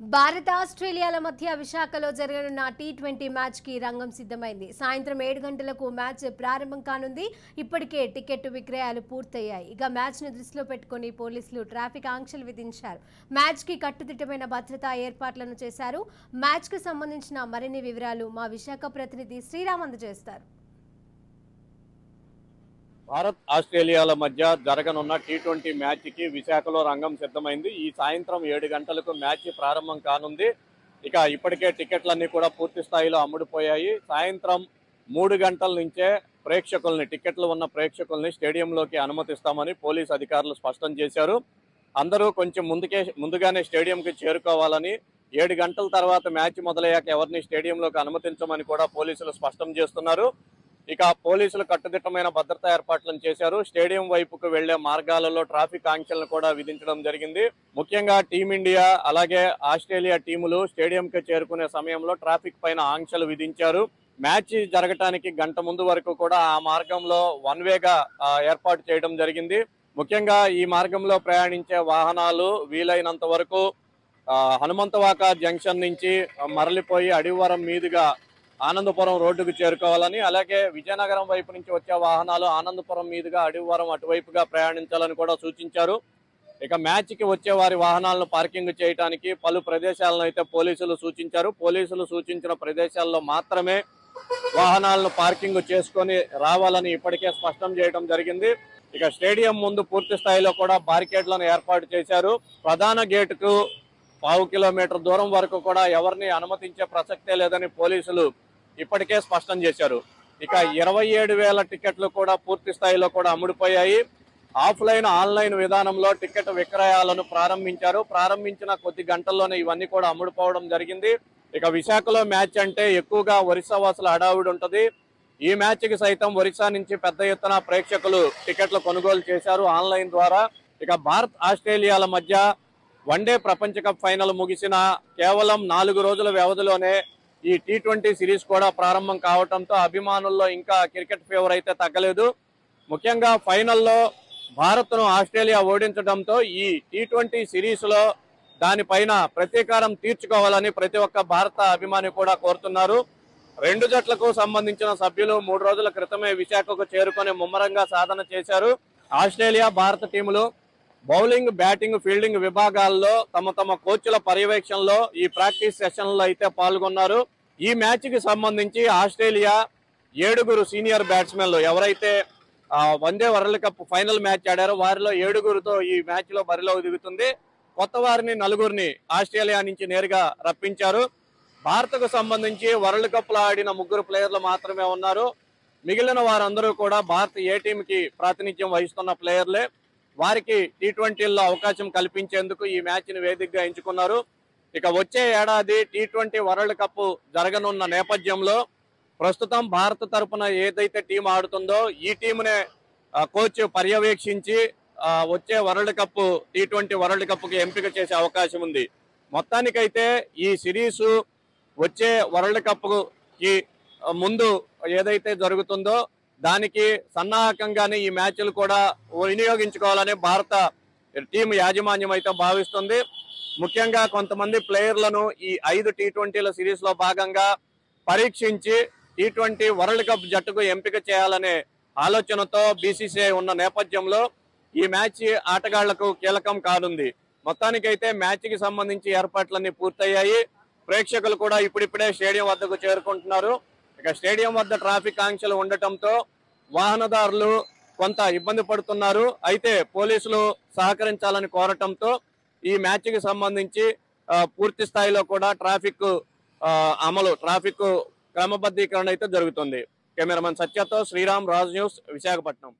భారత్ ఆస్ట్రేలియాల మధ్య విశాఖలో జరగనున్న టీ20 మ్యాచ్ కి రంగం సిద్ధమైంది. సాయంత్రం 7 గంటలకు మ్యాచ్ ప్రారంభం కానుంది. ఇప్పటికే టికెట్ విక్రయాలు పూర్తయ్యాయి. ఇక మ్యాచ్ ను దృష్టిలో పెట్టుకుని పోలీసులు ట్రాఫిక్ ఆంక్షలు విధించారు. మ్యాచ్ కి కట్టుదిట్టమైన భద్రతా ఏర్పాట్లను చేశారు. మ్యాచ్ కు సంబంధించిన మరిన్ని వివరాలు మా విశాఖ ప్రతినిధి శ్రీరామ్ అందజేస్తారు. భారత్ ఆస్ట్రేలియాల మధ్య జరగనున్న టీ20 మ్యాచ్ కి విశాఖలో రంగం సిద్ధమైంది. ఈ సాయంత్రం 7 గంటలకు మ్యాచ్ ప్రారంభం కానుంది. ఇక ఇప్పటికే టికెట్లన్నీ కూడా పూర్తి స్థాయిలో అమ్ముడుపోయాయి. సాయంత్రం 3 గంటల నుంచే టికెట్లు ఉన్న ప్రేక్షకుల్ని స్టేడియంలోకి అనుమతిస్తామని పోలీసు అధికారులు స్పష్టం చేశారు. అందరూ కొంచెం ముందుగానే స్టేడియంకి చేరుకోవాలని, 7 గంటల తర్వాత మ్యాచ్ మొదలయ్యాక ఎవరిని స్టేడియంలోకి అనుమతించమని కూడా పోలీసులు స్పష్టం చేస్తున్నారు. ఇక పోలీసులు కట్టుదిట్టమైన భద్రతా ఏర్పాట్లను చేశారు. స్టేడియం వైపుకు వెళ్లే మార్గాలలో ట్రాఫిక్ ఆంక్షలను కూడా విధించడం జరిగింది. ముఖ్యంగా టీమిండియా అలాగే ఆస్ట్రేలియా టీములు స్టేడియంకి చేరుకునే సమయంలో ట్రాఫిక్ పైన ఆంక్షలు విధించారు. మ్యాచ్ జరగటానికి గంట ముందు వరకు కూడా ఆ మార్గంలో వన్ వేగా ఏర్పాటు చేయడం జరిగింది. ముఖ్యంగా ఈ మార్గంలో ప్రయాణించే వాహనాలు వీలైనంత వరకు హనుమంతవాక జంక్షన్ నుంచి మరలిపోయి అడివరం మీదుగా ఆనందపురం రోడ్డుకు చేరుకోవాలని, అలాగే విజయనగరం వైపు నుంచి వచ్చే వాహనాలు ఆనందపురం మీదుగా అడివరం అటువైపుగా ప్రయాణించాలని కూడా సూచించారు. ఇక మ్యాచ్ కి వచ్చే వారి వాహనాలను పార్కింగ్ చేయడానికి పలు ప్రదేశాలను అయితే పోలీసులు సూచించారు. పోలీసులు సూచించిన ప్రదేశాల్లో మాత్రమే వాహనాలను పార్కింగ్ చేసుకొని రావాలని ఇప్పటికే స్పష్టం చేయడం జరిగింది. ఇక స్టేడియం ముందు పూర్తి స్థాయిలో కూడా బారికేడ్లను ఏర్పాటు చేశారు. ప్రధాన గేటుకు 1/2 కిలోమీటర్ దూరం వరకు కూడా ఎవరిని అనుమతించే ప్రసక్తే లేదని పోలీసులు ఇప్పటికే స్పష్టం చేశారు. ఇక 27,000 టికెట్లు కూడా పూర్తి స్థాయిలో కూడా అమ్ముడుపోయాయి. ఆఫ్లైన్ ఆన్లైన్ విధానంలో టికెట్ విక్రయాలను ప్రారంభించిన కొద్ది గంటల్లోనే ఇవన్నీ కూడా అమ్ముడుపోవడం జరిగింది. ఇక విశాఖలో మ్యాచ్ అంటే ఎక్కువగా ఒరిస్సా వాసుల హడావుడి ఉంటుంది. ఈ మ్యాచ్ కి సైతం ఒరిస్సా నుంచి పెద్ద ఎత్తున ప్రేక్షకులు టికెట్లు కొనుగోలు చేశారు ఆన్లైన్ ద్వారా. ఇక భారత్ ఆస్ట్రేలియాల మధ్య వన్డే ప్రపంచ కప్ ఫైనల్ ముగిసిన కేవలం 4 రోజుల వ్యవధిలోనే ఈ టీ20 సిరీస్ కూడా ప్రారంభం కావడంతో అభిమానుల్లో ఇంకా క్రికెట్ ఫీవర్ అయితే తగ్గలేదు. ముఖ్యంగా ఫైనల్లో భారత్ను ఆస్ట్రేలియా ఓడించడంతో ఈ టీ20 సిరీస్ లో దానిపైన ప్రతీకారం తీర్చుకోవాలని ప్రతి ఒక్క భారత అభిమాని కూడా కోరుతున్నారు. 2 జట్లకు సంబంధించిన సభ్యులు 3 రోజుల క్రితమే విశాఖకు చేరుకొని ముమ్మరంగా సాధన చేశారు. ఆస్ట్రేలియా భారత టీములు బౌలింగ్, బ్యాటింగ్, ఫీల్డింగ్ విభాగాల్లో తమ కోచ్ల పర్యవేక్షణలో ఈ ప్రాక్టీస్ సెషన్లో అయితే పాల్గొన్నారు. ఈ మ్యాచ్ కి సంబంధించి ఆస్ట్రేలియా 7 సీనియర్ బ్యాట్స్మెన్లు ఎవరైతే one day world cup final match ఆడారో వారిలో 7 ఈ మ్యాచ్ లో బరిలో దిగుతుంది. కొత్త వారిని 4 ఆస్ట్రేలియా నుంచి నేరుగా రప్పించారు. భారత్కు సంబంధించి వరల్డ్ కప్ లో ఆడిన 3 ప్లేయర్లు మాత్రమే ఉన్నారు. మిగిలిన వారందరూ కూడా భారత్ ఏ టీం కి ప్రాతినిధ్యం వహిస్తున్న ప్లేయర్లే. వారికి టీ20లో అవకాశం కల్పించేందుకు ఈ మ్యాచ్ ని వేదికగా ఎంచుకున్నారు. ఇక వచ్చే ఏడాది టీ20 వరల్డ్ కప్ జరగనున్న నేపథ్యంలో ప్రస్తుతం భారత్ తరపున ఏదైతే టీం ఆడుతుందో ఈ టీంనే కోచ్ పర్యవేక్షించి వచ్చే world cup T20 world cup కి ఎంపిక చేసే అవకాశం ఉంది. మొత్తానికైతే ఈ సిరీసు వచ్చే వరల్డ్ కప్ కి ముందు ఏదైతే జరుగుతుందో దానికి సన్నాహకంగానే ఈ మ్యాచ్లు కూడా వినియోగించుకోవాలని భారత టీం యాజమాన్యం అయితే భావిస్తుంది. ముఖ్యంగా కొంతమంది ప్లేయర్లను ఈ 5 టీ20ల సిరీస్ లో భాగంగా పరీక్షించి టీ20 వరల్డ్ కప్ జట్టుకు ఎంపిక చేయాలనే ఆలోచనతో బీసీసీఐ ఉన్న నేపథ్యంలో ఈ మ్యాచ్ ఆటగాళ్లకు కీలకం కానుంది. మొత్తానికైతే మ్యాచ్ కి సంబంధించి ఏర్పాట్లన్నీ పూర్తయ్యాయి. ప్రేక్షకులు కూడా ఇప్పుడిప్పుడే స్టేడియం వద్దకు చేరుకుంటున్నారు. ఇక స్టేడియం వద్ద ట్రాఫిక్ ఆంక్షలు ఉండటంతో వాహనదారులు కొంత ఇబ్బంది పడుతున్నారు. అయితే పోలీసులు సహకరించాలని కోరటంతో ఈ మ్యాచ్ కి సంబంధించి పూర్తి స్థాయిలో కూడా ట్రాఫిక్ క్రమబద్ధీకరణ అయితే జరుగుతుంది. కెమెరామెన్ సత్యతో శ్రీరామ్, రాజ్ న్యూస్, విశాఖపట్నం.